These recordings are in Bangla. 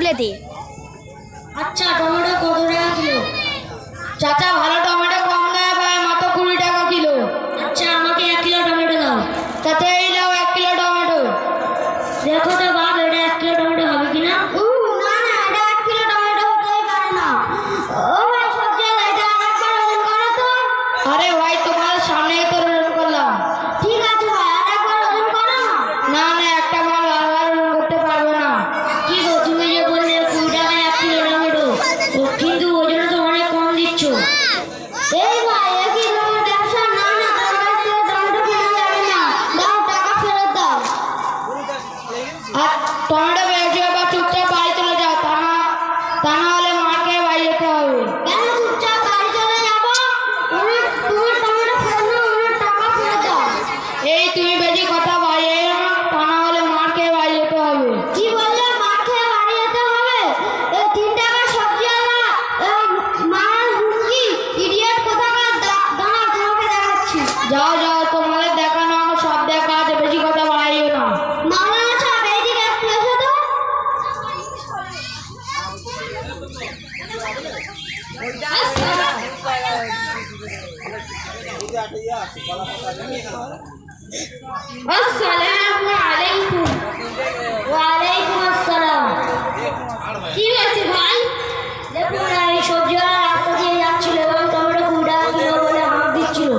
তুলে দে। আচ্ছা, টমেটো কত টাকা কিলো? চাচা ভালো টমেটো কম দামে পায়, মাত্র 20 টাকা কিলো। আচ্ছা, আমাকে 1 কিলো টমেটো দাও। চাচা এই নাও 1 কিলো টমেটো। দেখো তো বাপ, এটা 1 কিলো টমেটো হবে কিনা? না না, এটা 1 কিলো টমেটো হতেই পারে না। ও ভাই সবজি আলা, এটা আরেকবার ওজন করো তো। আরে ভাই তোমার সামনেই তো ওজন করলাম। ঠিক আছে ভাই, আরেকবার ওজন করো না। না না, একটা মাল বারবার ওজন করতে পারবো না। কি গো, তুমি যে বললে 20 টাকায় 1 কিলো টমেটো, কিন্তু ওজনে তো অনেক কম দিচ্ছ। এই ভাই, একই তোমার ব্যবসা। না না, তোমার কাছ থেকে টমেটো কেনা যাবে না। দাও, টাকা ফেরত দাও। আর টমেটো বেশি বা চুপচাপ বাড়ি চলে যাও, তা না হলে মাকে বাড়ি যেতে হবে। কেন চুপচাপ বাড়ি চলে যাবো? তুমি টমেটো ফেরত নাও, আমার টাকা ফেরত দাও। এই তুমি বেশি কথা বাড়িয়ে না, তা না হলে মাকে বাড়ি যেতে হবে। কি বললে, মাকে বাড়ি যেতে হবে? এই 3 টাকার সবজি আলা মাল হুমকি ইডিয়েট কোথাকার। দাঁড়াও, তোমাকে দেখাচ্ছি। যাও যাও, তোমাদের দেখানো আমার সব দেখা আছে, বেশি কথা বাড়াইও না। মাওলানা সাহেব, এইদিকে একটু এসো তো। আসসালামু আলাইকুম। ওয়ালাইকুম আসসালাম। কি হয়েছে ভাই? দেখুন না, এই সবজিওয়ালা রাস্তা দিয়ে যাচ্ছিল এবং টমেটো 20 টাকা কিলো বলে হাঁক দিচ্ছিল।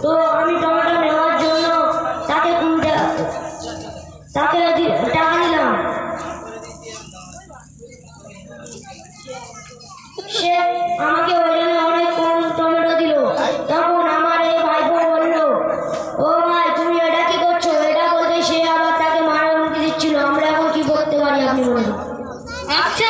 তো আমি টমেটো নেওয়ার জন্য তাকে 20 টাকা টাকা দিলাম। সে আমাকে ওজনে অনেক কম টমেটো দিল। তখন আমার এই ভাইপো বলল, ও ভাই তুমি এটা কি করছো? এটা বলতে সে আবার তাকে মারার হুমকি দিচ্ছিল। আমরা এখন কি করতে পারি আপনি বলুন। আচ্ছা